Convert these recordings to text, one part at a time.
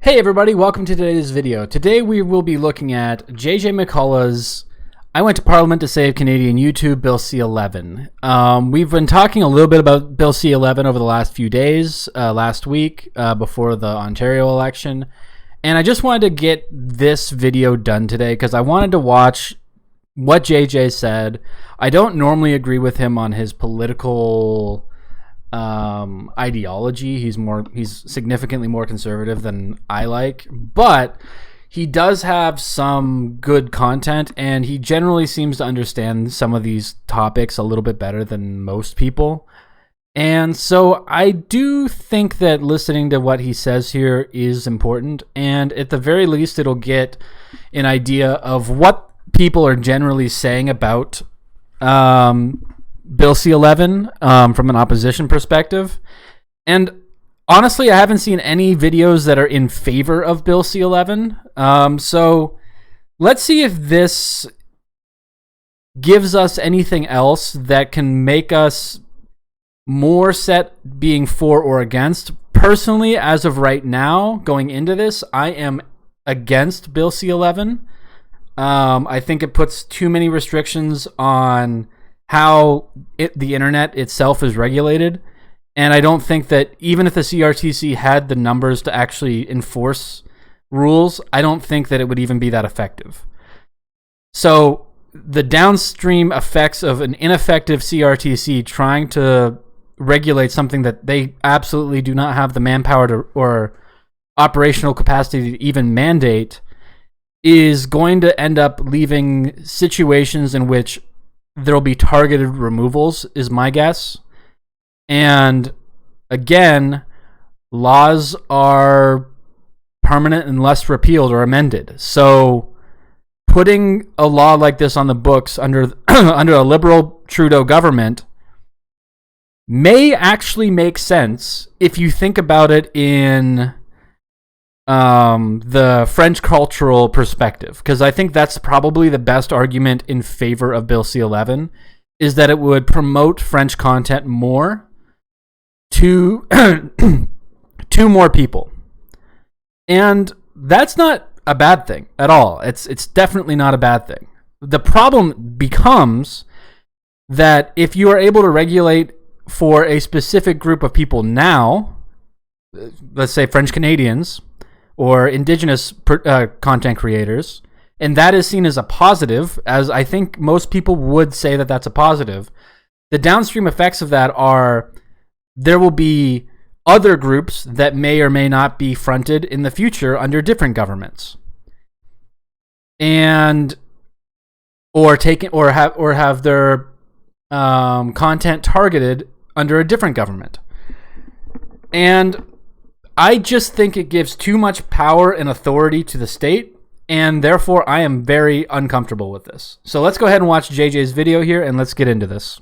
Hey everybody, welcome to today's video. Today we will be looking at JJ McCullough's I Went to Parliament to Save Canadian YouTube Bill C-11. We've been talking a little bit about Bill C-11 over the last few days, last week, before the Ontario election. And I just wanted to get this video done today because I wanted to watch what JJ said. I don't normally agree with him on his political ideology. He's significantly more conservative than I like, but he does have some good content, and he generally seems to understand some of these topics a little bit better than most people. And so I do think that listening to what he says here is important, and at the very least it'll get an idea of what people are generally saying about Bill C-11 from an opposition perspective. And honestly, I haven't seen any videos that are in favor of Bill C-11. So let's see if this gives us anything else that can make us more set being for or against. Personally, as of right now, going into this, I am against Bill C-11. I think it puts too many restrictions on how the internet itself is regulated, and I don't think that even if the CRTC had the numbers to actually enforce rules, I don't think that it would even be that effective. So the downstream effects of an ineffective CRTC trying to regulate something that they absolutely do not have the manpower to, or operational capacity to even mandate, is going to end up leaving situations in which there'll be targeted removals, is my guess. And again, laws are permanent unless repealed or amended. So putting a law like this on the books under under a liberal Trudeau government may actually make sense if you think about it in the French cultural perspective, because I think that's probably the best argument in favor of Bill C-11, is that it would promote French content more to to more people. And that's not a bad thing at all. It's definitely not a bad thing. The problem becomes that if you are able to regulate for a specific group of people now, let's say French Canadians or Indigenous content creators, and that is seen as a positive, as I think most people would say that that's a positive, the downstream effects of that are there will be other groups that may or may not be fronted in the future under different governments, and or have their content targeted under a different government. And I just think it gives too much power and authority to the state, and therefore I am very uncomfortable with this. So let's go ahead and watch JJ's video here, and let's get into this.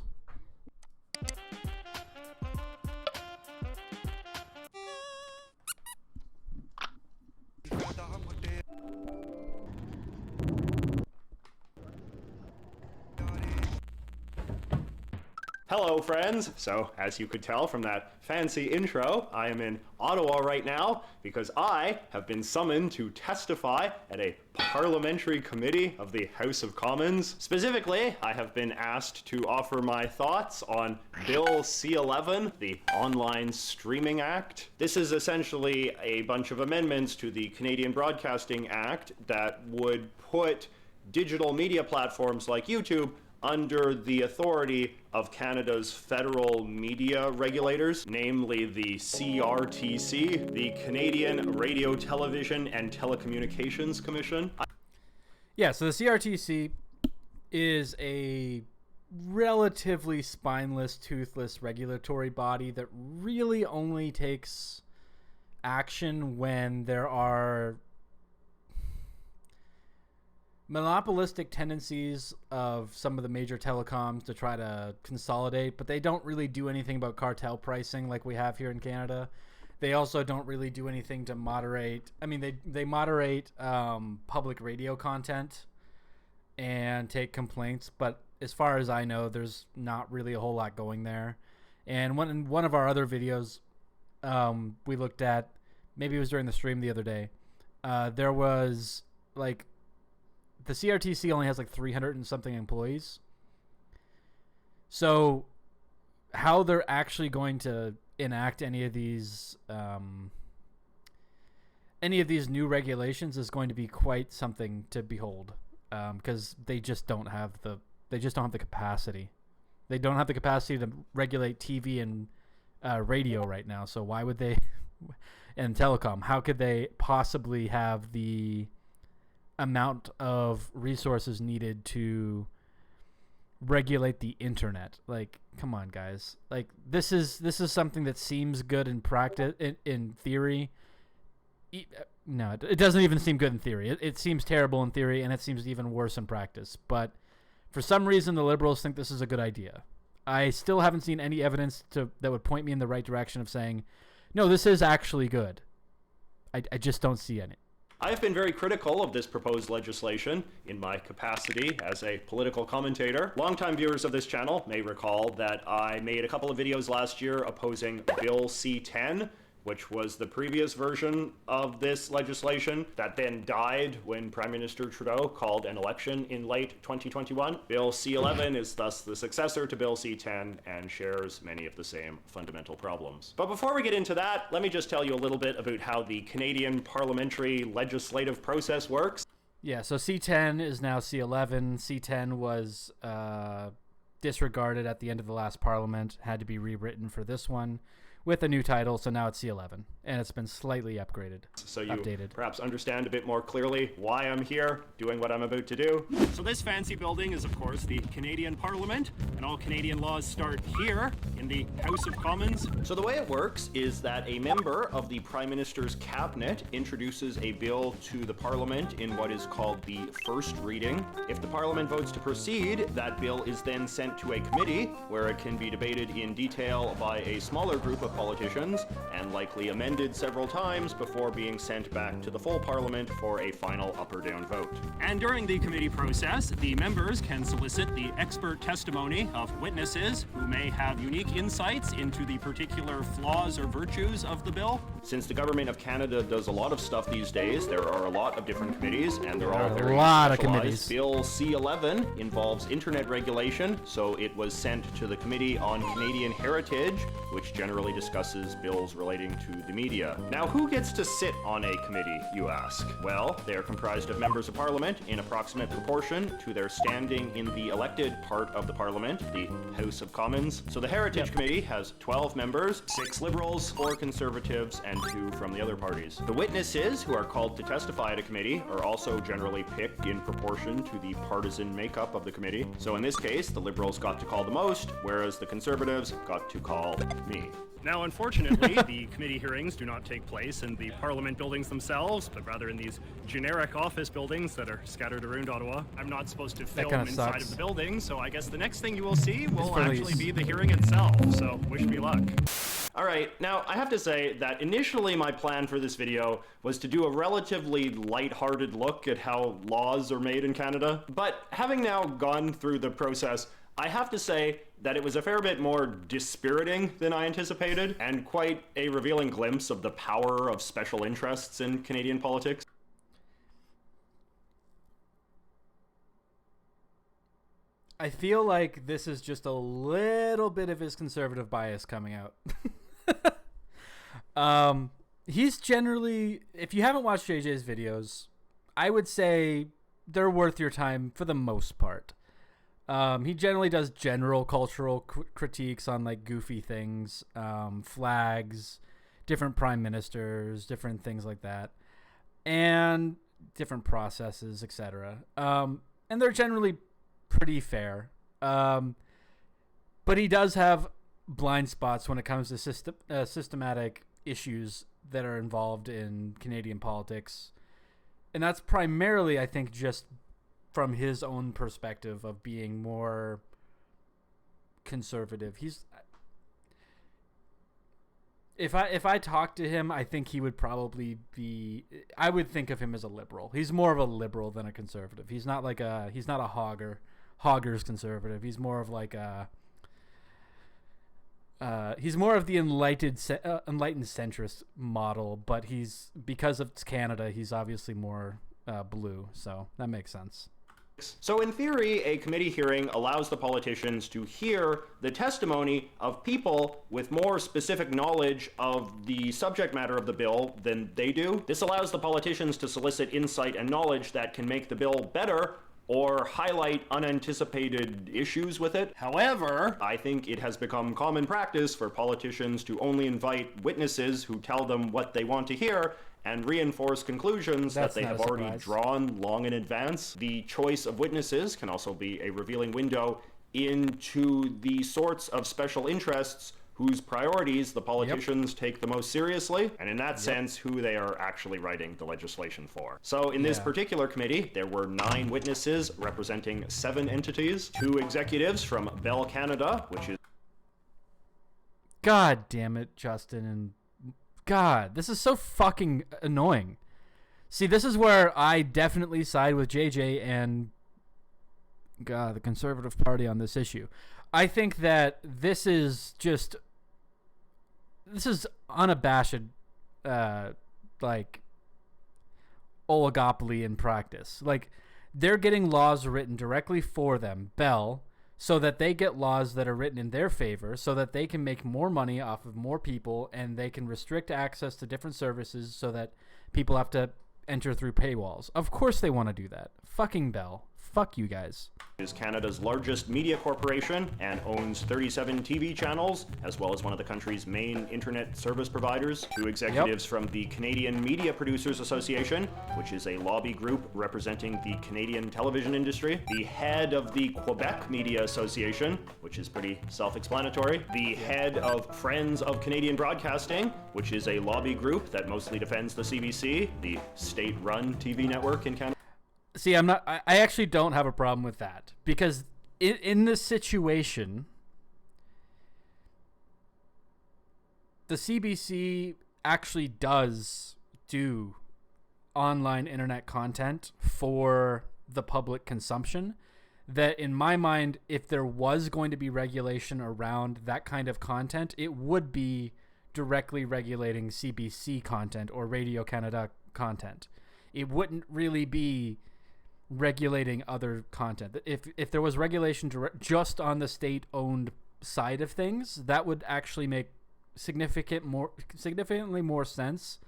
Hello, friends. So, as you could tell from that fancy intro, I am in Ottawa right now because I have been summoned to testify at a parliamentary committee of the House of Commons. Specifically, I have been asked to offer my thoughts on Bill C-11, the Online Streaming Act. This is essentially a bunch of amendments to the Canadian Broadcasting Act that would put digital media platforms like YouTube under the authority of Canada's federal media regulators, namely the CRTC, the Canadian Radio, Television and Telecommunications Commission. Yeah, so the CRTC is a relatively spineless, toothless regulatory body that really only takes action when there are monopolistic tendencies of some of the major telecoms to try to consolidate, but they don't really do anything about cartel pricing like we have here in Canada. They also don't really do anything to moderate. I mean, they moderate public radio content and take complaints, but as far as I know, there's not really a whole lot going there. And in one of our other videos, we looked at maybe it was during the stream the other day. There was like the CRTC only has like 300 and something employees. So how they're actually going to enact any of these new regulations is going to be quite something to behold, because they just don't have the capacity. They don't have the capacity to regulate TV and radio right now. So why would they? And telecom, how could they possibly have the amount of resources needed to regulate the internet? Like, come on, guys. Like, this is something that seems good in practice, in theory. No, it doesn't even seem good in theory. It seems terrible in theory, and it seems even worse in practice. But for some reason, the Liberals think this is a good idea. I still haven't seen any evidence that would point me in the right direction of saying, no, this is actually good. I just don't see any. I've been very critical of this proposed legislation in my capacity as a political commentator. Longtime viewers of this channel may recall that I made a couple of videos last year opposing Bill C-10, which was the previous version of this legislation that then died when Prime Minister Trudeau called an election in late 2021. Bill C-11 is thus the successor to Bill C-10 and shares many of the same fundamental problems. But before we get into that, let me just tell you a little bit about how the Canadian parliamentary legislative process works. Yeah, so C-10 is now C-11. C-10 was disregarded at the end of the last parliament, had to be rewritten for this one with a new title, so now it's C-11, and it's been slightly updated. So you perhaps understand a bit more clearly why I'm here, doing what I'm about to do. So this fancy building is, of course, the Canadian Parliament, and all Canadian laws start here in the House of Commons. So the way it works is that a member of the Prime Minister's cabinet introduces a bill to the Parliament in what is called the first reading. If the Parliament votes to proceed, that bill is then sent to a committee where it can be debated in detail by a smaller group of politicians and likely amended several times before being sent back to the full Parliament for a final up or down vote. And during the committee process, the members can solicit the expert testimony of witnesses who may have unique insights into the particular flaws or virtues of the bill. Since the Government of Canada does a lot of stuff these days, there are a lot of different committees, and they're all very specialized. Bill C-11 involves internet regulation, so it was sent to the Committee on Canadian Heritage, which generally discusses bills relating to the media. Now, who gets to sit on a committee, you ask? Well, they're comprised of members of Parliament in approximate proportion to their standing in the elected part of the Parliament, the House of Commons. So the Heritage Committee has 12 members, 6 Liberals, 4 Conservatives, and 2 from the other parties. The witnesses who are called to testify at a committee are also generally picked in proportion to the partisan makeup of the committee. So in this case, the Liberals got to call the most, whereas the Conservatives got to call me. Now, unfortunately, the committee hearings do not take place in the Parliament buildings themselves, but rather in these generic office buildings that are scattered around Ottawa. I'm not supposed to film inside of the building, so I guess the next thing you will see will actually be the hearing itself, so wish me luck. Alright, now I have to say that initially my plan for this video was to do a relatively light-hearted look at how laws are made in Canada, but having now gone through the process, I have to say that it was a fair bit more dispiriting than I anticipated, and quite a revealing glimpse of the power of special interests in Canadian politics. I feel like this is just a little bit of his conservative bias coming out. He's generally, if you haven't watched JJ's videos, I would say they're worth your time for the most part. He generally does general cultural critiques on like goofy things, flags, different prime ministers, different things like that, and different processes, etc. And they're generally pretty fair. But he does have blind spots when it comes to systematic issues that are involved in Canadian politics. And that's primarily, I think, just from his own perspective of being more conservative. If I talked to him, I think he would probably be, I would think of him as a liberal. He's more of a liberal than a conservative. He's not a hogger's conservative. He's more of like a He's more of the enlightened centrist model, but because of Canada, he's obviously more blue, so that makes sense. So in theory, a committee hearing allows the politicians to hear the testimony of people with more specific knowledge of the subject matter of the bill than they do. This allows the politicians to solicit insight and knowledge that can make the bill better or highlight unanticipated issues with it. However, I think it has become common practice for politicians to only invite witnesses who tell them what they want to hear and reinforce conclusions that they have already drawn long in advance. The choice of witnesses can also be a revealing window into the sorts of special interests whose priorities the politicians take the most seriously, and in that sense, who they are actually writing the legislation for. So in this particular committee, there were 9 witnesses representing 7 entities, 2 executives from Bell Canada, which is... God damn it, Justin, and God, this is so fucking annoying. See, this is where I definitely side with JJ and the Conservative Party on this issue. I think that this is unabashed, like, oligopoly in practice. Like, they're getting laws written directly for them, Bell, so that they get laws that are written in their favor, so that they can make more money off of more people, and they can restrict access to different services so that people have to enter through paywalls. Of course they want to do that. Fucking Bell. Fuck you guys. Is Canada's largest media corporation and owns 37 TV channels, as well as one of the country's main internet service providers. 2 executives from the Canadian Media Producers Association, which is a lobby group representing the Canadian television industry. The head of the Quebec Media Association, which is pretty self-explanatory. The head of Friends of Canadian Broadcasting, which is a lobby group that mostly defends the CBC, the state-run TV network in Canada. See, I actually don't have a problem with that, because in this situation, the CBC actually does do online internet content for the public consumption. That, in my mind, if there was going to be regulation around that kind of content, it would be directly regulating CBC content or Radio Canada content. It wouldn't really be regulating other content. If there was regulation just on the state-owned side of things, that would actually make significantly more sense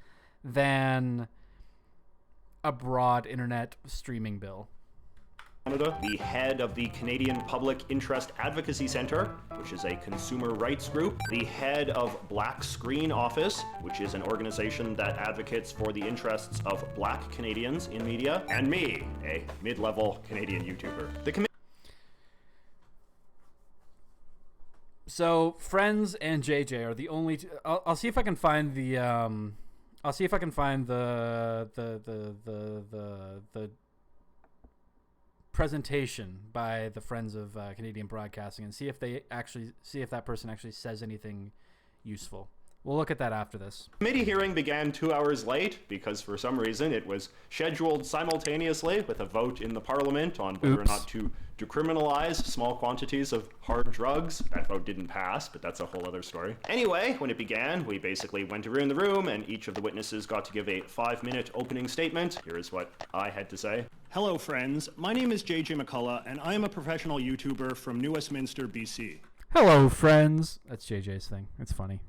than a broad internet streaming bill. Canada, the head of the Canadian Public Interest Advocacy Centre, which is a consumer rights group, the head of Black Screen Office, which is an organization that advocates for the interests of Black Canadians in media, and me, a mid-level Canadian YouTuber. So Friends and JJ are the only two. I'll see if I can find the presentation by the Friends of Canadian Broadcasting and see if that person actually says anything useful. We'll look at that after this. The committee hearing began 2 hours late because for some reason it was scheduled simultaneously with a vote in the Parliament on whether or not to decriminalize small quantities of hard drugs. That vote didn't pass, but that's a whole other story. Anyway, when it began, we basically went around the room and each of the witnesses got to give a 5-minute opening statement. Here's what I had to say. Hello, friends. My name is JJ McCullough, and I am a professional YouTuber from New Westminster, BC. Hello, friends. That's JJ's thing. It's funny.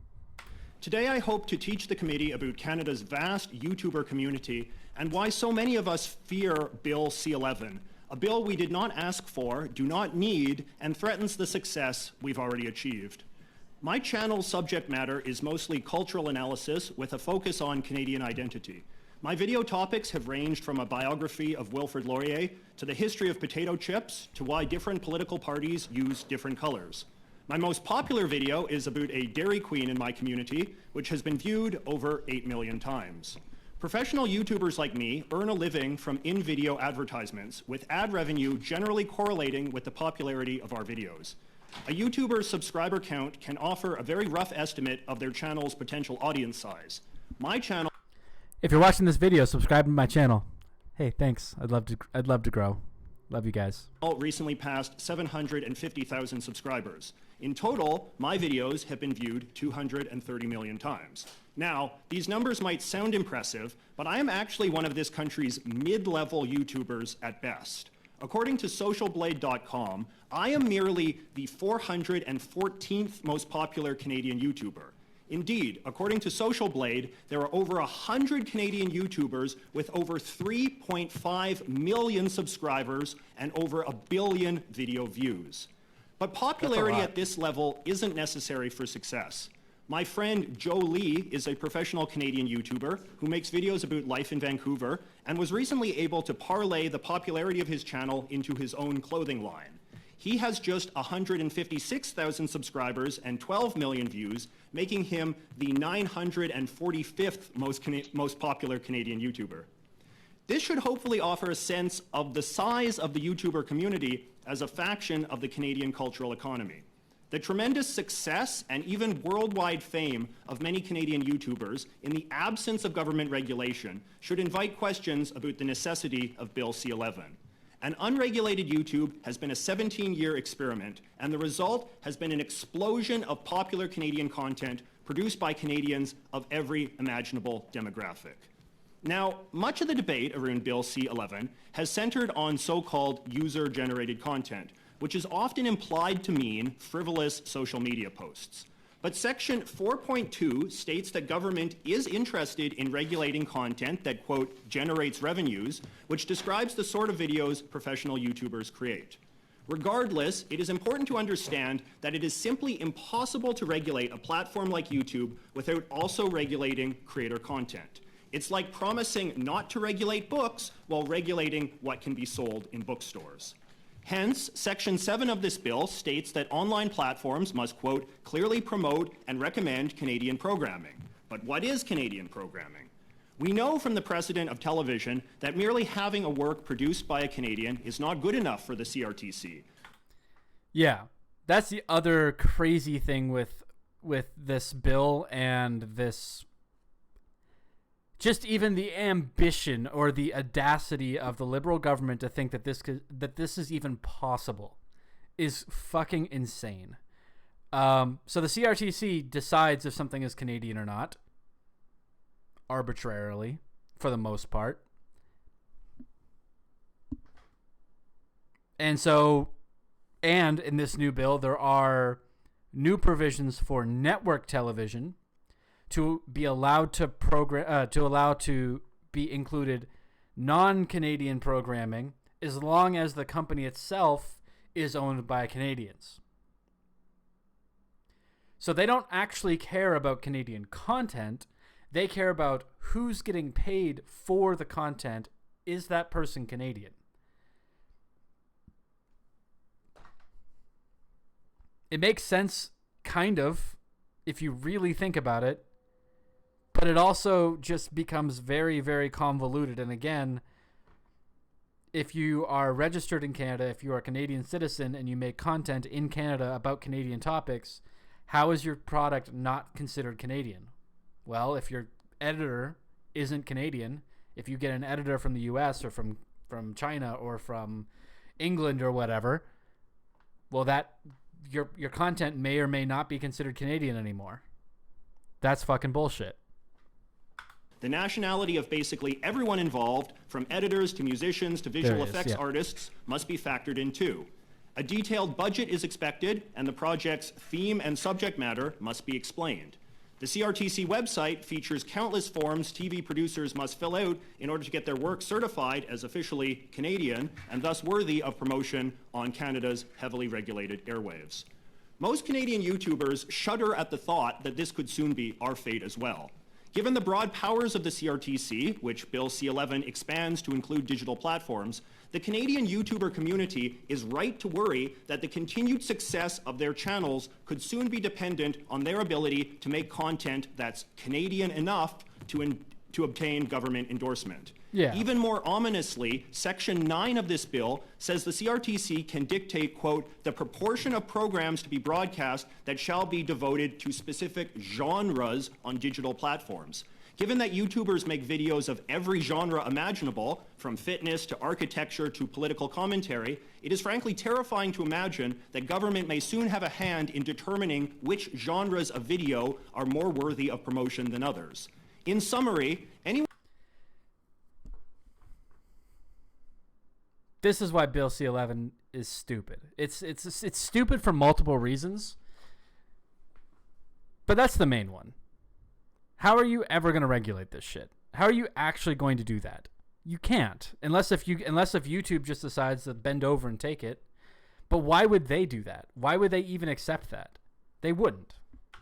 Today I hope to teach the committee about Canada's vast YouTuber community and why so many of us fear Bill C-11, a bill we did not ask for, do not need, and threatens the success we've already achieved. My channel's subject matter is mostly cultural analysis with a focus on Canadian identity. My video topics have ranged from a biography of Wilfrid Laurier to the history of potato chips to why different political parties use different colors. My most popular video is about a Dairy Queen in my community, which has been viewed over 8 million times. Professional YouTubers like me earn a living from in-video advertisements, with ad revenue generally correlating with the popularity of our videos. A YouTuber's subscriber count can offer a very rough estimate of their channel's potential audience size. My channel... If you're watching this video, subscribe to my channel. Hey, thanks. I'd love to grow. Love you guys. Recently passed 750,000 subscribers. In total, my videos have been viewed 230 million times. Now, these numbers might sound impressive, but I am actually one of this country's mid-level YouTubers at best. According to socialblade.com, I am merely the 414th most popular Canadian YouTuber. Indeed, according to Social Blade, there are over 100 Canadian YouTubers with over 3.5 million subscribers and over 1 billion video views. But popularity at this level isn't necessary for success. My friend Joe Lee is a professional Canadian YouTuber who makes videos about life in Vancouver and was recently able to parlay the popularity of his channel into his own clothing line. He has just 156,000 subscribers and 12 million views, making him the 945th most popular Canadian YouTuber. This should hopefully offer a sense of the size of the YouTuber community as a faction of the Canadian cultural economy. The tremendous success and even worldwide fame of many Canadian YouTubers in the absence of government regulation should invite questions about the necessity of Bill C-11. An unregulated YouTube has been a 17-year experiment, and the result has been an explosion of popular Canadian content produced by Canadians of every imaginable demographic. Now, much of the debate around Bill C-11 has centered on so-called user-generated content, which is often implied to mean frivolous social media posts. But Section 4.2 states that government is interested in regulating content that, quote, generates revenues, which describes the sort of videos professional YouTubers create. Regardless, it is important to understand that it is simply impossible to regulate a platform like YouTube without also regulating creator content. It's like promising not to regulate books while regulating what can be sold in bookstores. Hence, Section 7 of this bill states that online platforms must, quote, clearly promote and recommend Canadian programming. But what is Canadian programming? We know from the precedent of television that merely having a work produced by a Canadian is not good enough for the CRTC. Yeah, that's the other crazy thing with this bill and this... just even the ambition or the audacity of the Liberal government to think that this is even possible is fucking insane. So the CRTC decides if something is Canadian or not, arbitrarily, for the most part. And in this new bill, there are new provisions for network television to be allowed to be included non-Canadian programming as long as the company itself is owned by Canadians. So they don't actually care about Canadian content. They care about who's getting paid for the content. Is that person Canadian? It makes sense, kind of, if you really think about it. But it also just becomes very, very convoluted. And again, if you are registered in Canada, if you are a Canadian citizen and you make content in Canada about Canadian topics, how is your product not considered Canadian? Well, if your editor isn't Canadian, if you get an editor from the US or from China or from England or whatever, well, that your content may or may not be considered Canadian anymore. That's fucking bullshit. The nationality of basically everyone involved, from editors to musicians to visual effects artists, must be factored in too. A detailed budget is expected, and the project's theme and subject matter must be explained. The CRTC website features countless forms TV producers must fill out in order to get their work certified as officially Canadian and thus worthy of promotion on Canada's heavily regulated airwaves. Most Canadian YouTubers shudder at the thought that this could soon be our fate as well. Given the broad powers of the CRTC, which Bill C-11 expands to include digital platforms, the Canadian YouTuber community is right to worry that the continued success of their channels could soon be dependent on their ability to make content that's Canadian enough to obtain government endorsement. Yeah. Even more ominously, Section 9 of this bill says the CRTC can dictate, quote, the proportion of programs to be broadcast that shall be devoted to specific genres on digital platforms. Given that YouTubers make videos of every genre imaginable, from fitness to architecture to political commentary, it is frankly terrifying to imagine that government may soon have a hand in determining which genres of video are more worthy of promotion than others. In summary, anyone... This is why Bill C-11 is stupid. It's stupid for multiple reasons, but that's the main one. How are you ever going to regulate this shit? How are you actually going to do that? You can't, unless if YouTube just decides to bend over and take it. But why would they do that? Why would they even accept that? They wouldn't.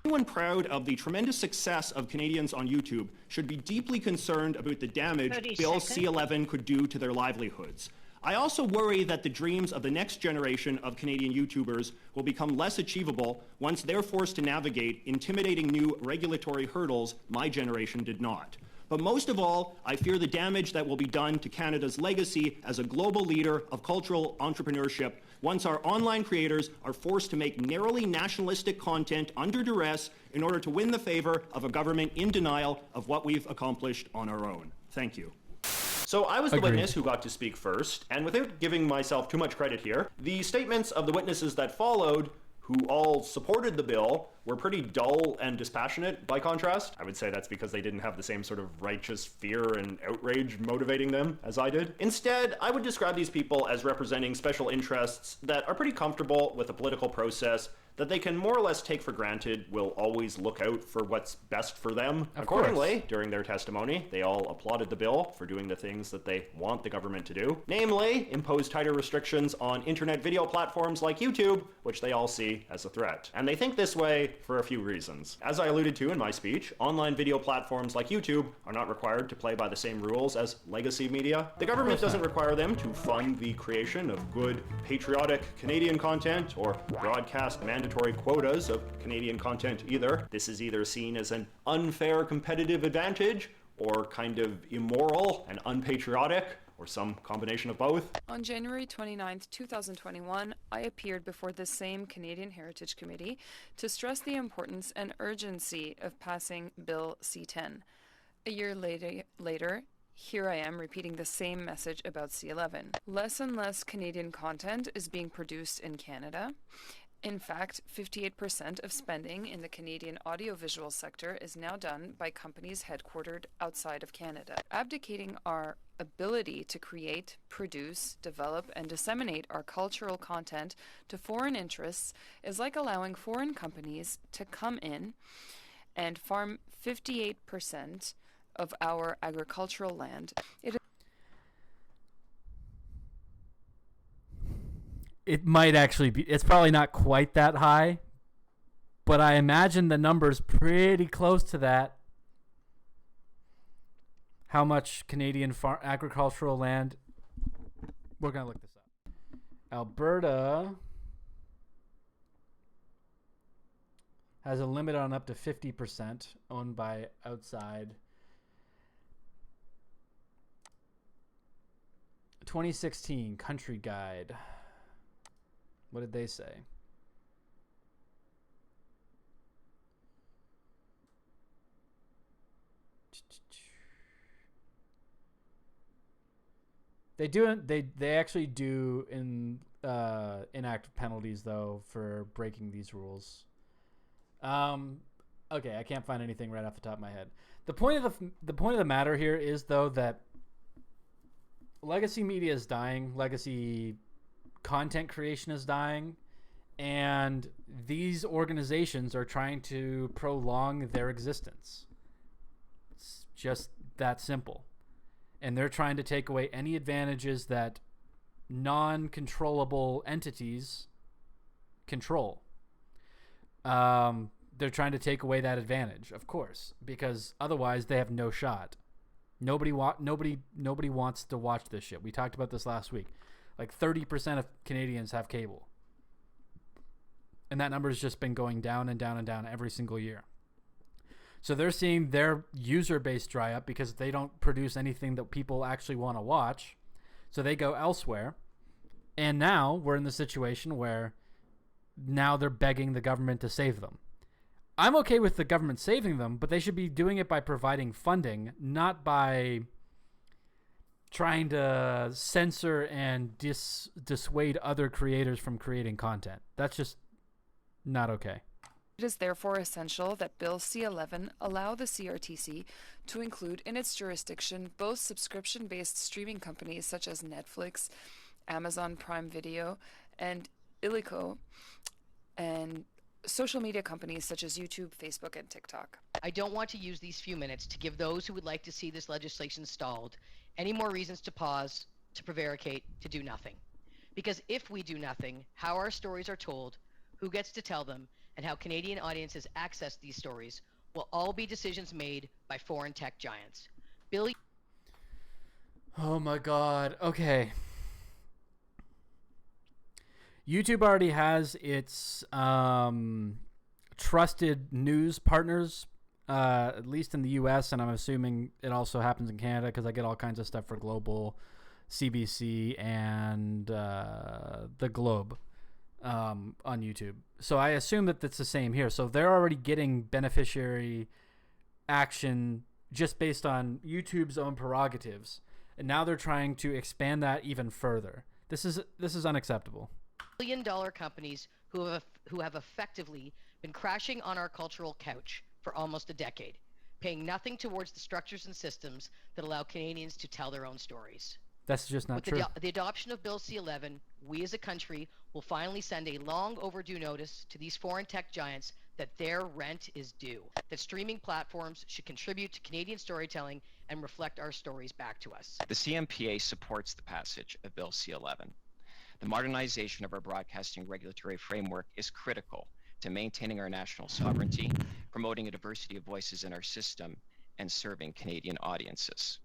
Anyone proud of the tremendous success of Canadians on YouTube should be deeply concerned about the damage Bill C-11 could do to their livelihoods. I also worry that the dreams of the next generation of Canadian YouTubers will become less achievable once they're forced to navigate intimidating new regulatory hurdles my generation did not. But most of all, I fear the damage that will be done to Canada's legacy as a global leader of cultural entrepreneurship once our online creators are forced to make narrowly nationalistic content under duress in order to win the favor of a government in denial of what we've accomplished on our own. Thank you. So I was the witness who got to speak first, and without giving myself too much credit here, the statements of the witnesses that followed, who all supported the bill, were pretty dull and dispassionate by contrast. I would say that's because they didn't have the same sort of righteous fear and outrage motivating them as I did. Instead, I would describe these people as representing special interests that are pretty comfortable with a political process that they can more or less take for granted will always look out for what's best for them. Accordingly, during their testimony, they all applauded the bill for doing the things that they want the government to do, namely, impose tighter restrictions on internet video platforms like YouTube, which they all see as a threat. And they think this way for a few reasons. As I alluded to in my speech, online video platforms like YouTube are not required to play by the same rules as legacy media. The government doesn't require them to fund the creation of good, patriotic Canadian content or broadcast mandatory quotas of Canadian content either. This is either seen as an unfair competitive advantage or kind of immoral and unpatriotic, or some combination of both. On January 29th, 2021, I appeared before the same Canadian Heritage Committee to stress the importance and urgency of passing Bill C-10. A year later, here I am repeating the same message about C-11. Less and less Canadian content is being produced in Canada. In fact, 58% of spending in the Canadian audiovisual sector is now done by companies headquartered outside of Canada. Abdicating our ability to create, produce, develop, and disseminate our cultural content to foreign interests is like allowing foreign companies to come in and farm 58% of our agricultural land. It might actually be, it's probably not quite that high, but I imagine the number's pretty close to that. How much Canadian agricultural land? We're going to look this up. Alberta has a limit on up to 50% owned by outside. 2016 Country Guide. What did they say? They actually do enact penalties though for breaking these rules. Okay, I can't find anything right off the top of my head. The point of the matter here is though that legacy media is dying. Legacy content creation is dying, and these organizations are trying to prolong their existence. It's just that simple. And they're trying to take away any advantages that non-controllable entities control. They're trying to take away that advantage, of course, because otherwise they have no shot. Nobody wants to watch this shit. We talked about this last week. Like 30% of Canadians have cable. And that number has just been going down and down and down every single year. So they're seeing their user base dry up because they don't produce anything that people actually want to watch. So they go elsewhere. And now we're in the situation where now they're begging the government to save them. I'm okay with the government saving them, but they should be doing it by providing funding, not by trying to censor and dissuade other creators from creating content. That's just not okay. It is therefore essential that Bill C-11 allow the CRTC to include in its jurisdiction both subscription-based streaming companies such as Netflix, Amazon Prime Video, and Illico, and social media companies such as YouTube, Facebook, and TikTok. I don't want to use these few minutes to give those who would like to see this legislation stalled any more reasons to pause, to prevaricate, to do nothing. Because if we do nothing, how our stories are told, who gets to tell them, and how Canadian audiences access these stories will all be decisions made by foreign tech giants. Oh my God. Okay. YouTube already has its trusted news partners, at least in the US, and I'm assuming it also happens in Canada because I get all kinds of stuff for Global, CBC, and the Globe on YouTube. So I assume that it's the same here. So they're already getting beneficiary action just based on YouTube's own prerogatives, and now they're trying to expand that even further. This is unacceptable. Billion-dollar companies who have effectively been crashing on our cultural couch for almost a decade, paying nothing towards the structures and systems that allow Canadians to tell their own stories. That's just not true. With the adoption of Bill C-11, we as a country will finally send a long overdue notice to these foreign tech giants that their rent is due, that streaming platforms should contribute to Canadian storytelling and reflect our stories back to us. The CMPA supports the passage of Bill C-11. The modernization of our broadcasting regulatory framework is critical to maintaining our national sovereignty, promoting a diversity of voices in our system, and serving Canadian audiences.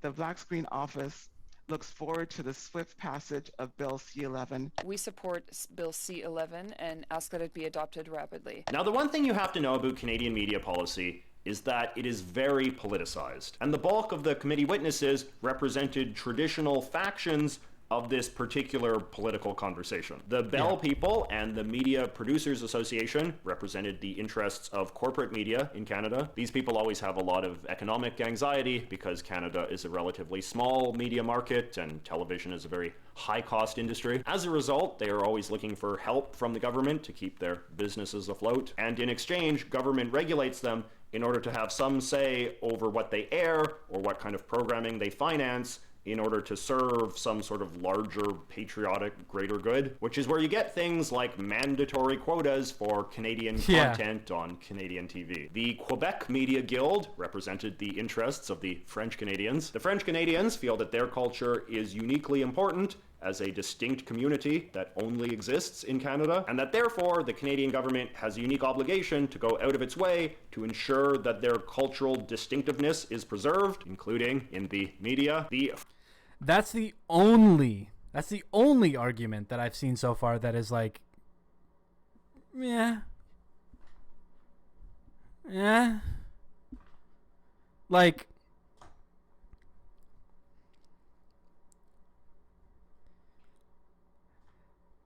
The Black Screen Office looks forward to the swift passage of Bill C-11. We support Bill C-11 and ask that it be adopted rapidly. Now, the one thing you have to know about Canadian media policy is that it is very politicized, and the bulk of the committee witnesses represented traditional factions of this particular political conversation. The Bell people and the Media Producers Association represented the interests of corporate media in Canada. These people always have a lot of economic anxiety because Canada is a relatively small media market and television is a very high-cost industry. As a result, they are always looking for help from the government to keep their businesses afloat, and in exchange, government regulates them in order to have some say over what they air or what kind of programming they finance in order to serve some sort of larger patriotic greater good, which is where you get things like mandatory quotas for Canadian content on Canadian TV. The Quebec Media Guild represented the interests of the French Canadians. The French Canadians feel that their culture is uniquely important as a distinct community that only exists in Canada, and that therefore the Canadian government has a unique obligation to go out of its way to ensure that their cultural distinctiveness is preserved, including in the media. That's the only argument that I've seen so far that is like, like,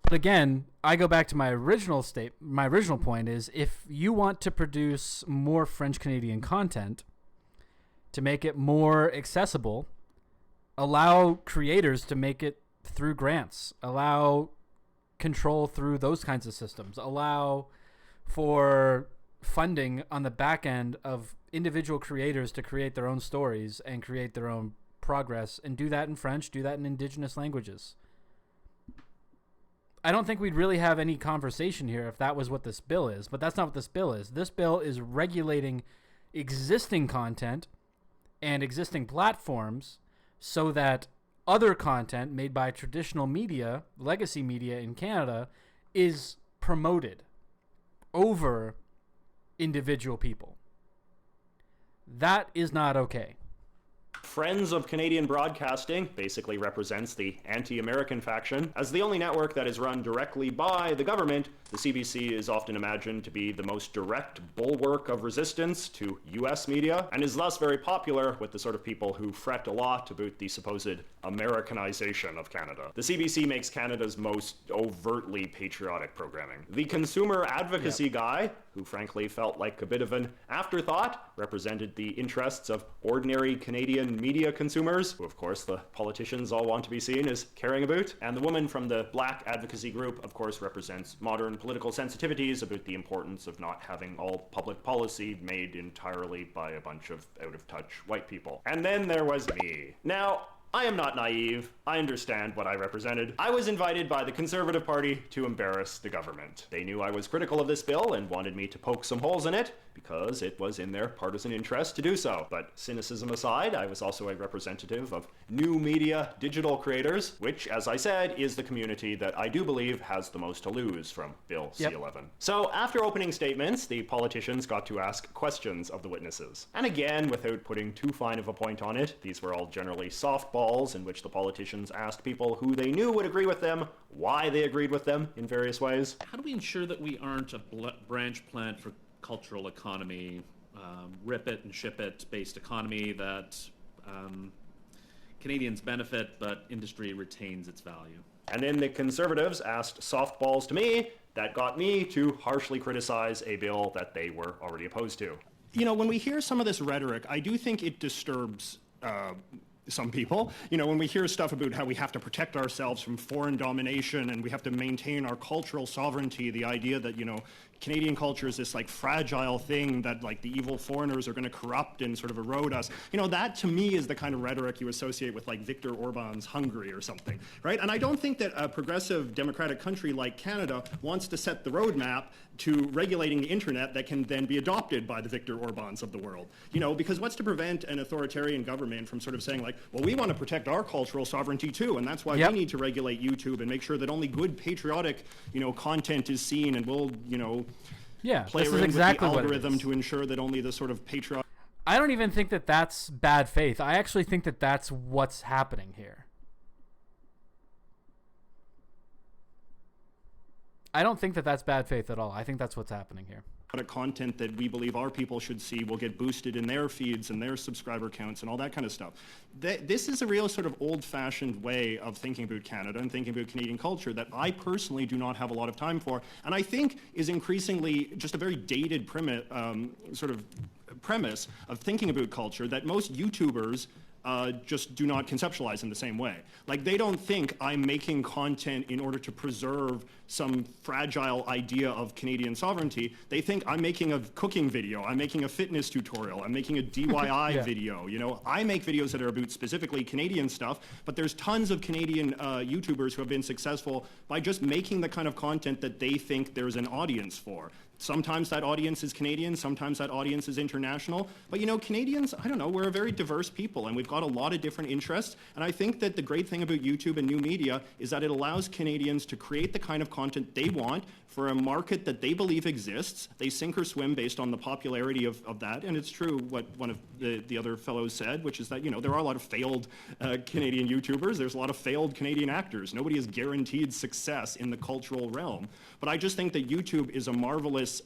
but again, I go back to my original point is, if you want to produce more French Canadian content to make it more accessible, allow creators to make it through grants, allow control through those kinds of systems, allow for funding on the back end of individual creators to create their own stories and create their own progress, and do that in French, do that in Indigenous languages. I don't think we'd really have any conversation here if that was what this bill is, but that's not what this bill is. This bill is regulating existing content and existing platforms so that other content made by traditional media, legacy media in Canada, is promoted over individual people. That is not okay. Friends of Canadian Broadcasting basically represents the anti-American faction. As the only network that is run directly by the government, The CBC is often imagined to be the most direct bulwark of resistance to US media, and is thus very popular with the sort of people who fret a lot about the supposed Americanization of Canada. The CBC makes Canada's most overtly patriotic programming. The consumer advocacy guy, who frankly felt like a bit of an afterthought, represented the interests of ordinary Canadian media consumers, who of course the politicians all want to be seen as caring about. And the woman from the Black advocacy group, of course, represents modern political sensitivities about the importance of not having all public policy made entirely by a bunch of out-of-touch white people. And then there was me. Now, I am not naive. I understand what I represented. I was invited by the Conservative Party to embarrass the government. They knew I was critical of this bill and wanted me to poke some holes in it because it was in their partisan interest to do so. But cynicism aside, I was also a representative of new media digital creators, which, as I said, is the community that I do believe has the most to lose from Bill C-11. So after opening statements, the politicians got to ask questions of the witnesses. And again, without putting too fine of a point on it, these were all generally softballs in which the politicians asked people who they knew would agree with them, why they agreed with them in various ways. How do we ensure that we aren't a branch plant for cultural economy, rip it and ship it based economy that Canadians benefit but industry retains its value? And then the Conservatives asked softballs to me that got me to harshly criticize a bill that they were already opposed to. You know, when we hear some of this rhetoric, I do think it disturbs some people. You know, when we hear stuff about how we have to protect ourselves from foreign domination and we have to maintain our cultural sovereignty, the idea that, you know, Canadian culture is this like fragile thing that like the evil foreigners are going to corrupt and sort of erode us. You know, that to me is the kind of rhetoric you associate with like Viktor Orban's Hungary or something, right? And I don't think that a progressive democratic country like Canada wants to set the roadmap to regulating the internet that can then be adopted by the Viktor Orbans of the world. You know, because what's to prevent an authoritarian government from sort of saying like, well, we want to protect our cultural sovereignty too, and that's why we need to regulate YouTube and make sure that only good patriotic, you know, content is seen, and we'll, you know, play around with the algorithm to ensure that only the sort of patriotic. I don't even think that that's bad faith. I actually think that that's what's happening here. I don't think that that's bad faith at all. I think that's what's happening here. Content that we believe our people should see will get boosted in their feeds and their subscriber counts and all that kind of stuff. This is a real sort of old-fashioned way of thinking about Canada and thinking about Canadian culture that I personally do not have a lot of time for, and I think is increasingly just a very dated sort of premise of thinking about culture that most YouTubers just do not conceptualize in the same way. Like, they don't think I'm making content in order to preserve some fragile idea of Canadian sovereignty. They think I'm making a cooking video, I'm making a fitness tutorial, I'm making a DIY video. You know, I make videos that are about specifically Canadian stuff, but there's tons of Canadian YouTubers who have been successful by just making the kind of content that they think there's an audience for. Sometimes that audience is Canadian, sometimes that audience is international. But you know, Canadians, I don't know, we're a very diverse people and we've got a lot of different interests. And I think that the great thing about YouTube and new media is that it allows Canadians to create the kind of content they want for a market that they believe exists. They sink or swim based on the popularity of that. And it's true what one of the other fellows said, which is that, you know, there are a lot of failed Canadian YouTubers. There's a lot of failed Canadian actors. Nobody is guaranteed success in the cultural realm. But I just think that YouTube is a marvelous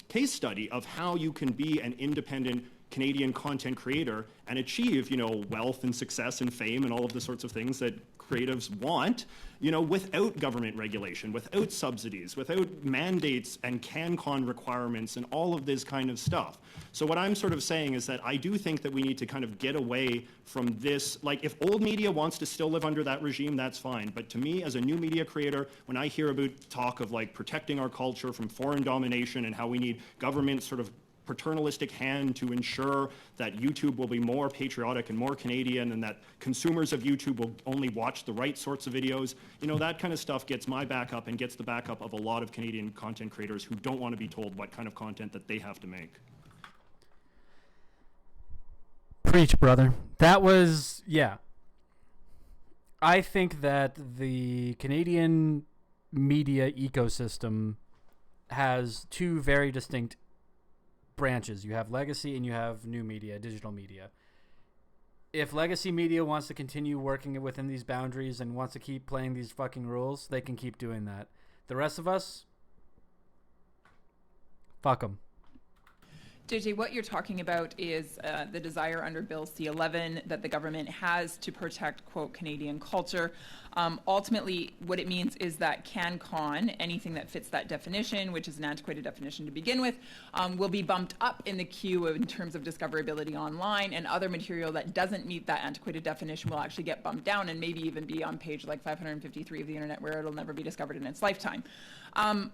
case study of how you can be an independent Canadian content creator and achieve, you know, wealth and success and fame and all of the sorts of things that creatives want, you know, without government regulation, without subsidies, without mandates and CanCon requirements and all of this kind of stuff. So what I'm sort of saying is that I do think that we need to kind of get away from this. Like, if old media wants to still live under that regime, that's fine. But to me, as a new media creator, when I hear about talk of like protecting our culture from foreign domination and how we need government sort of paternalistic hand to ensure that YouTube will be more patriotic and more Canadian and that consumers of YouTube will only watch the right sorts of videos, you know, that kind of stuff gets my back up and gets the backup of a lot of Canadian content creators who don't want to be told what kind of content that they have to make. Preach, brother. That was, yeah. I think that the Canadian media ecosystem has two very distinct branches. You have legacy and you have new media, digital media. If legacy media wants to continue working within these boundaries and wants to keep playing these fucking rules, they can keep doing that. The rest of us, Fuck them. JJ, what you're talking about is the desire under Bill C-11 that the government has to protect, quote, Canadian culture. Ultimately, what it means is that CanCon, anything that fits that definition, which is an antiquated definition to begin with, will be bumped up in the queue in terms of discoverability online, and other material that doesn't meet that antiquated definition will actually get bumped down and maybe even be on page like 553 of the internet where it'll never be discovered in its lifetime.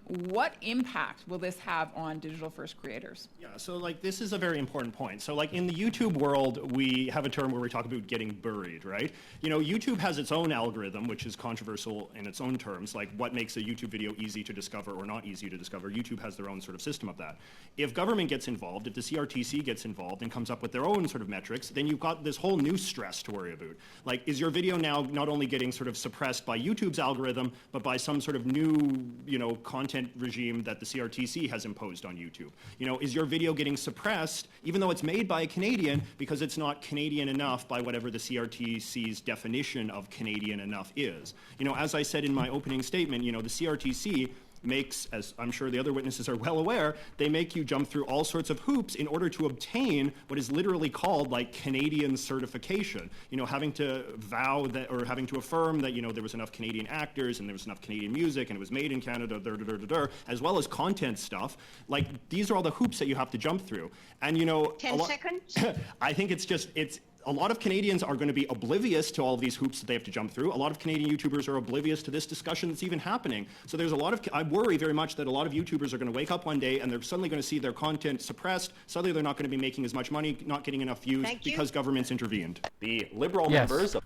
What impact will this have on digital-first creators? Yeah, so like this is a very important point. So like in the YouTube world, we have a term where we talk about getting buried, right? You know, YouTube has its own algorithm, which is controversial in its own terms, like what makes a YouTube video easy to discover or not easy to discover. YouTube has their own sort of system of that. If government gets involved, if the CRTC gets involved and comes up with their own sort of metrics, then you've got this whole new stress to worry about. Like, is your video now not only getting sort of suppressed by YouTube's algorithm, but by some sort of new, you know, content regime that the CRTC has imposed on YouTube? You know, is your video getting suppressed, even though it's made by a Canadian, because it's not Canadian enough by whatever the CRTC's definition of Canadian enough is? You know, as I said in my opening statement, you know, the CRTC makes, as I'm sure the other witnesses are well aware, they make you jump through all sorts of hoops in order to obtain what is literally called like Canadian certification. You know, having to vow that, or having to affirm that, you know, there was enough Canadian actors and there was enough Canadian music and it was made in Canada, as well as content stuff. Like, these are all the hoops that you have to jump through. And, you know, 10 seconds. I think it's a lot of Canadians are going to be oblivious to all of these hoops that they have to jump through. A lot of Canadian YouTubers are oblivious to this discussion that's even happening. So there's a lot of, I worry very much that a lot of YouTubers are going to wake up one day and they're suddenly going to see their content suppressed. Suddenly they're not going to be making as much money, not getting enough views because governments intervened. The Liberal members of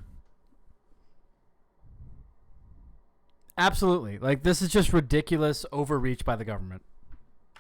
Absolutely. Like, this is just ridiculous overreach by the government.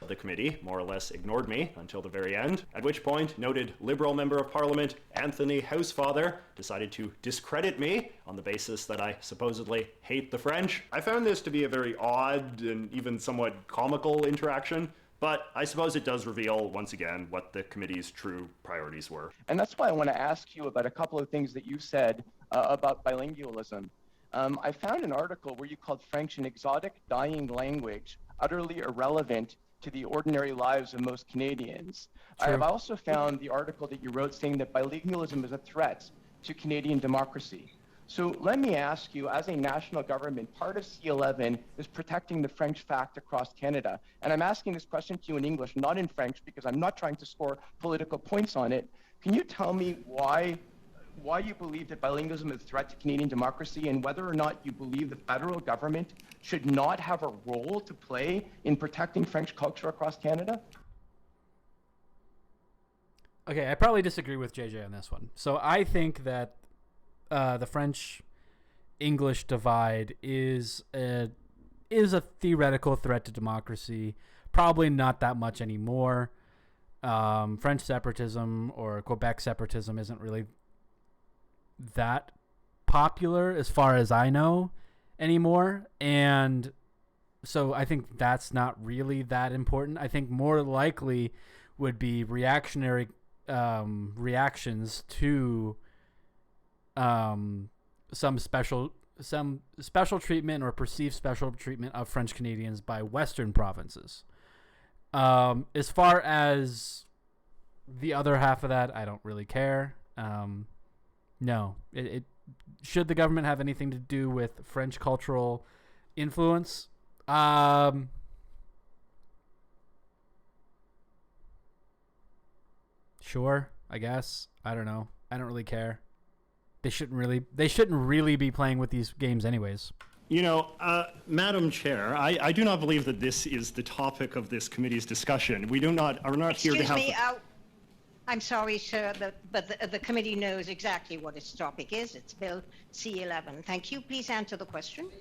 the committee more or less ignored me until the very end, at which point noted Liberal Member of Parliament Anthony Housefather decided to discredit me on the basis that I supposedly hate the French. I found this to be a very odd and even somewhat comical interaction, but I suppose it does reveal once again what the committee's true priorities were. And that's why I want to ask you about a couple of things that you said about bilingualism. I found an article where you called French an exotic, dying language, utterly irrelevant to the ordinary lives of most Canadians. I have also found the article that you wrote saying that bilingualism is a threat to Canadian democracy. So let me ask you, as a national government, part of C-11 is protecting the French fact across Canada. And I'm asking this question to you in English, not in French, because I'm not trying to score political points on it. Can you tell me why you believe that bilingualism is a threat to Canadian democracy, and whether or not you believe the federal government should not have a role to play in protecting French culture across Canada? Okay, I probably disagree with JJ on this one. So I think that the French-English divide is a theoretical threat to democracy. Probably not that much anymore. French separatism or Quebec separatism isn't really that popular as far as I know anymore, and so I think that's not really that important. I think more likely would be reactionary reactions to some special treatment or perceived special treatment of French Canadians by Western provinces. As far as the other half of that, I don't really care. No, it should the government have anything to do with French cultural influence? Sure, I guess. I don't know. I don't really care. They shouldn't really be playing with these games anyways. You know, Madam Chair, I do not believe that this is the topic of this committee's discussion. We are not here to have... Excuse me, I'm sorry, sir, but the committee knows exactly what its topic is. It's Bill C-11. Thank you. Please answer the question.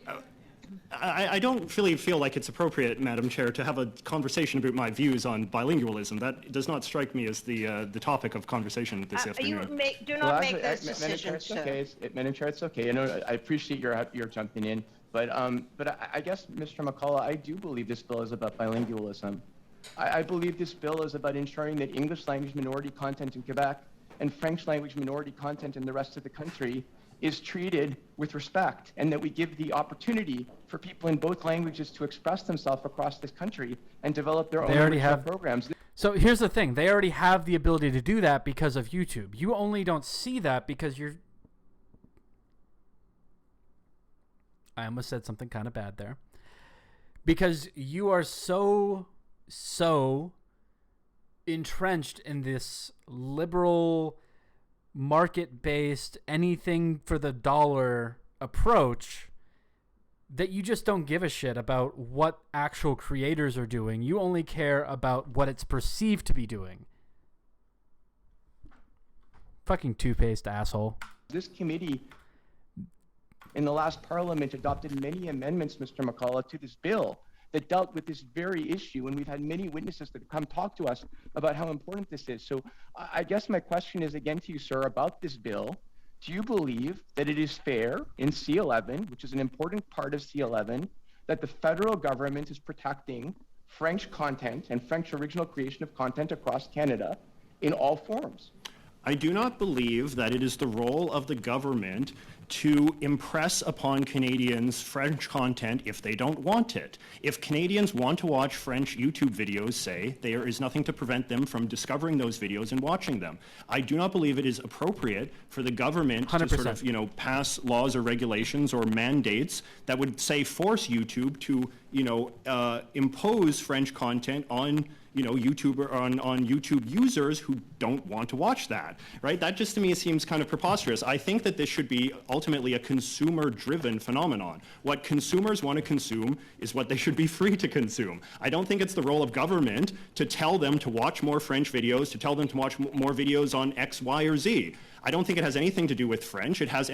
I don't really feel like it's appropriate, Madam Chair, to have a conversation about my views on bilingualism. That does not strike me as the topic of conversation this afternoon. Do not make those decisions, sir. Madam Chair, it's okay. I appreciate your jumping in, but I guess, Mr. McCullough, I do believe this bill is about bilingualism. I believe this bill is about ensuring that English language minority content in Quebec and French language minority content in the rest of the country is treated with respect, and that we give the opportunity for people in both languages to express themselves across this country. and develop their own They already original have programs. So here's the thing. They already have the ability to do that because of YouTube. You only don't see that because you're... I almost said something kind of bad there. Because you are so entrenched in this liberal, market-based, anything for the dollar approach that you just don't give a shit about what actual creators are doing. You only care about what it's perceived to be doing. Fucking toothpaste, asshole. This committee in the last parliament adopted many amendments, Mr. McCullough, to this bill that dealt with this very issue, and we've had many witnesses that have come talk to us about how important this is. So I guess my question is again to you, sir, about this bill. Do you believe that it is fair in C-11, which is an important part of C-11, that the federal government is protecting French content and French original creation of content across Canada in all forms? I do not believe that it is the role of the government to impress upon Canadians French content if they don't want it. If Canadians want to watch French YouTube videos, say, there is nothing to prevent them from discovering those videos and watching them. I do not believe it is appropriate for the government 100%. to sort of, pass laws or regulations or mandates that would, say, force YouTube to, impose French content on YouTube or on YouTube users who don't want to watch that, right? That just to me seems kind of preposterous. I think that this should be ultimately a consumer-driven phenomenon. What consumers want to consume is what they should be free to consume. I don't think it's the role of government to tell them to watch more French videos, to tell them to watch more videos on X, Y, or Z. I don't think it has anything to do with French. It has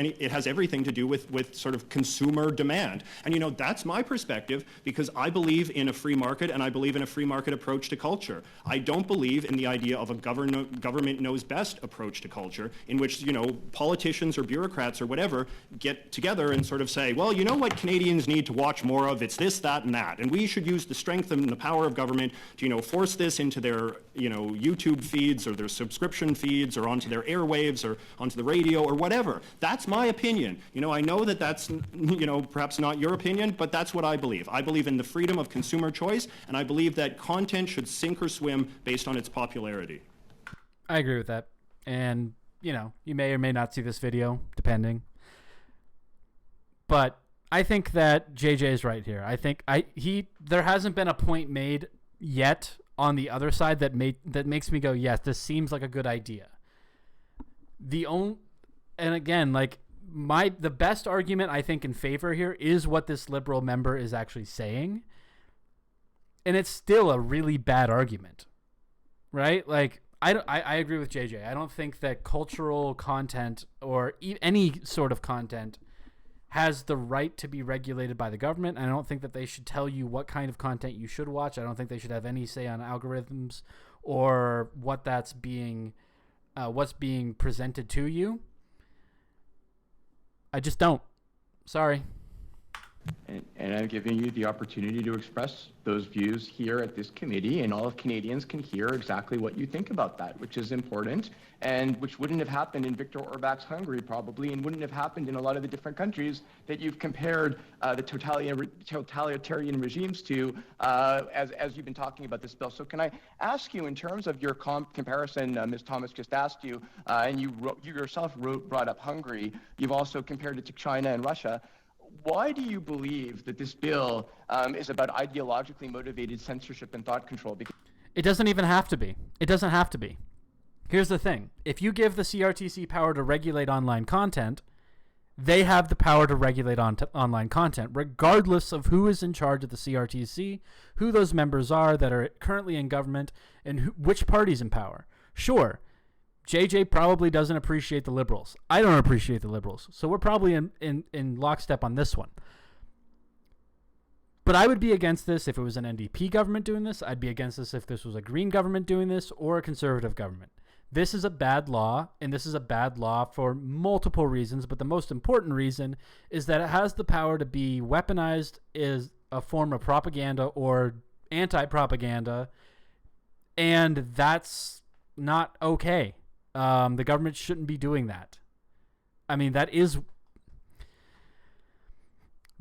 everything to do with sort of consumer demand. And that's my perspective, because I believe in a free market and I believe in a free market approach to culture. I don't believe in the idea of a government knows best approach to culture in which, politicians or bureaucrats or whatever get together and sort of say, well, you know what Canadians need to watch more of? It's this, that, and that. And we should use the strength and the power of government to, force this into their, YouTube feeds or their subscription feeds or onto their airwaves or onto the radio or whatever. That's my opinion. I know that that's, perhaps not your opinion, but that's what I believe. I believe in the freedom of consumer choice, and I believe that content should sink or swim based on its popularity. I agree with that. And, you may or may not see this video, depending. But I think that JJ is right here. I think there hasn't been a point made yet on the other side that makes me go, yes, this seems like a good idea. And again, the best argument I think in favor here is what this liberal member is actually saying. And it's still a really bad argument, right? I agree with JJ. I don't think that cultural content or any sort of content has the right to be regulated by the government. I don't think that they should tell you what kind of content you should watch. I don't think they should have any say on algorithms or what's being presented to you. I just don't. Sorry. And I'm giving you the opportunity to express those views here at this committee, and all of Canadians can hear exactly what you think about that, which is important, and which wouldn't have happened in Viktor Orban's Hungary probably, and wouldn't have happened in a lot of the different countries that you've compared the totalitarian regimes to as you've been talking about this bill. So can I ask you, in terms of your comparison, Ms. Thomas just asked you, and you yourself brought up Hungary, you've also compared it to China and Russia. Why do you believe that this bill is about ideologically motivated censorship and thought control? Because it doesn't even have to be. It doesn't have to be. Here's the thing. If you give the CRTC power to regulate online content, they have the power to regulate online content, regardless of who is in charge of the CRTC, who those members are that are currently in government, and which party's in power. Sure, JJ probably doesn't appreciate the Liberals. I don't appreciate the Liberals. So we're probably in lockstep on this one. But I would be against this if it was an NDP government doing this. I'd be against this if this was a Green government doing this or a Conservative government. This is a bad law, and this is a bad law for multiple reasons, but the most important reason is that it has the power to be weaponized as a form of propaganda or anti-propaganda, and that's not okay. The government shouldn't be doing that. I mean,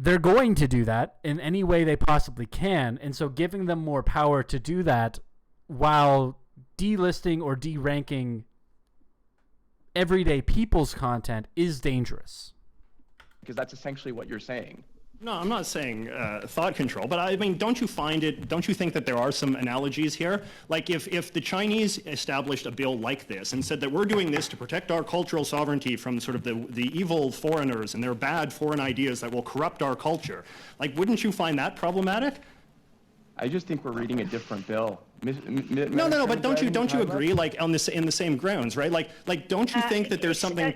they're going to do that in any way they possibly can. And so giving them more power to do that while delisting or deranking everyday people's content is dangerous. Because that's essentially what you're saying. No, I'm not saying thought control, but I mean, don't you think that there are some analogies here? Like if the Chinese established a bill like this and said that we're doing this to protect our cultural sovereignty from sort of the evil foreigners and their bad foreign ideas that will corrupt our culture, like, wouldn't you find that problematic? I just think we're reading a different bill. No, but don't you agree, like, in the same grounds, right? Like, don't you think that there's something...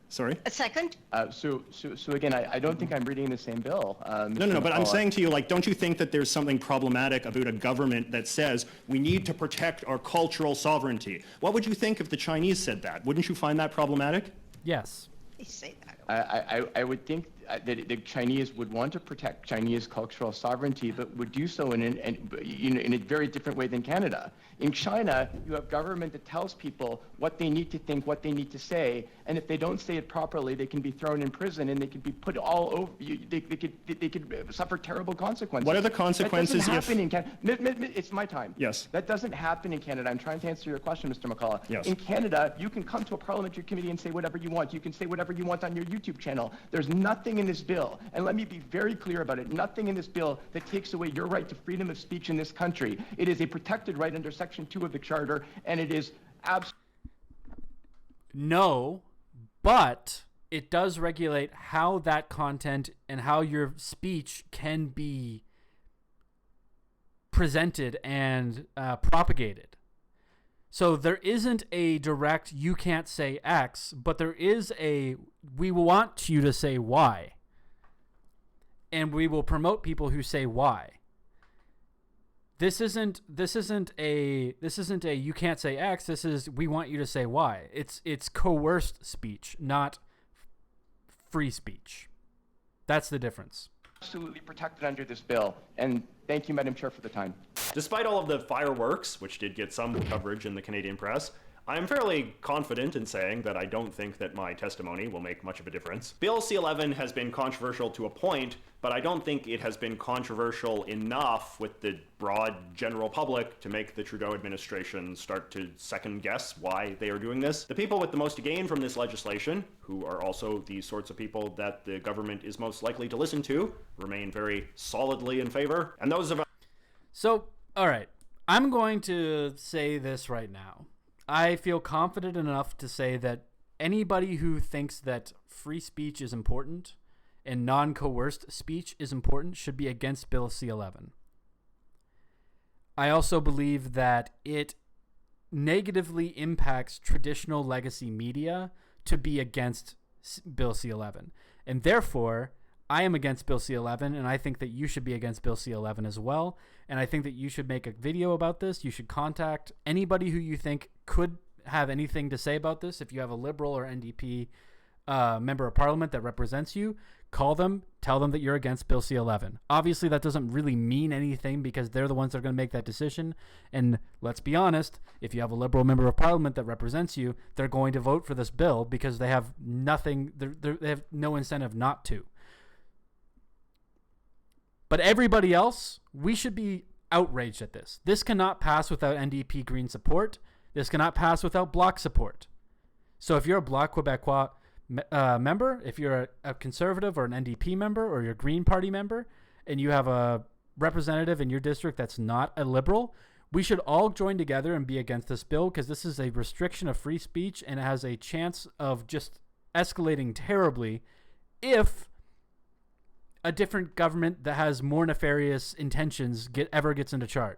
Sorry? A second? So again, I don't think I'm reading the same bill. No, but I'm saying to you, like, don't you think that there's something problematic about a government that says we need to protect our cultural sovereignty? What would you think if the Chinese said that? Wouldn't you find that problematic? Yes. They say that. I would think that the Chinese would want to protect Chinese cultural sovereignty, but would do so in a very different way than Canada. In China, you have government that tells people what they need to think, what they need to say, and if they don't say it properly, they can be thrown in prison and they can be put all over. They could suffer terrible consequences. What are the consequences? That doesn't happen in Canada. It's my time. Yes. That doesn't happen in Canada. I'm trying to answer your question, Mr. McCullough. Yes. In Canada, you can come to a parliamentary committee and say whatever you want. You can say whatever you want on your YouTube channel. There's nothing in this bill, and let me be very clear about it, nothing in this bill that takes away your right to freedom of speech in this country. It is a protected right under Section 2 of the Charter, and it is absolutely... No, but it does regulate how that content and how your speech can be presented and propagated. So there isn't a direct, you can't say X, but there is a, we want you to say Y. And we will promote people who say Y. This isn't a you can't say X, this is we want you to say Y. It's coerced speech, not free speech. That's the difference. Absolutely protected under this bill. And thank you, Madam Chair, for the time. Despite all of the fireworks, which did get some coverage in the Canadian press, I'm fairly confident in saying that I don't think that my testimony will make much of a difference. Bill C-11 has been controversial to a point, but I don't think it has been controversial enough with the broad general public to make the Trudeau administration start to second guess why they are doing this. The people with the most to gain from this legislation, who are also the sorts of people that the government is most likely to listen to, remain very solidly in favor. And those of... So, all right, I'm going to say this right now. I feel confident enough to say that anybody who thinks that free speech is important and non-coerced speech is important should be against Bill C-11. I also believe that it negatively impacts traditional legacy media to be against Bill C-11. And therefore, I am against Bill C-11, and I think that you should be against Bill C-11 as well. And I think that you should make a video about this. You should contact anybody who you think could have anything to say about this. If you have a Liberal or NDP member of Parliament that represents you, call them, tell them that you're against Bill C-11. Obviously, that doesn't really mean anything because they're the ones that are going to make that decision. And let's be honest, if you have a Liberal member of Parliament that represents you, they're going to vote for this bill because they have nothing, they have no incentive not to. But everybody else, we should be outraged at this. This cannot pass without NDP Green support. This cannot pass without Bloc support. So if you're a Bloc Québécois member, if you're a Conservative or an NDP member or you're a Green Party member, and you have a representative in your district that's not a Liberal, we should all join together and be against this bill because this is a restriction of free speech and it has a chance of just escalating terribly if a different government that has more nefarious intentions ever gets in charge.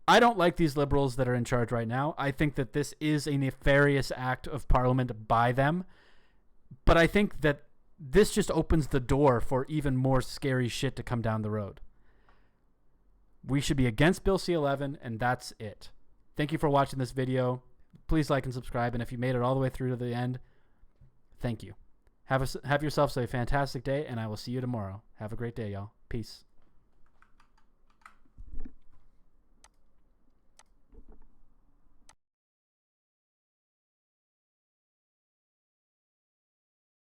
I don't like these Liberals that are in charge right now. I think that this is a nefarious act of Parliament by them. But I think that this just opens the door for even more scary shit to come down the road. We should be against Bill C-11, and that's it. Thank you for watching this video. Please like and subscribe, and if you made it all the way through to the end, thank you. Have yourselves a fantastic day, and I will see you tomorrow. Have a great day, y'all. Peace.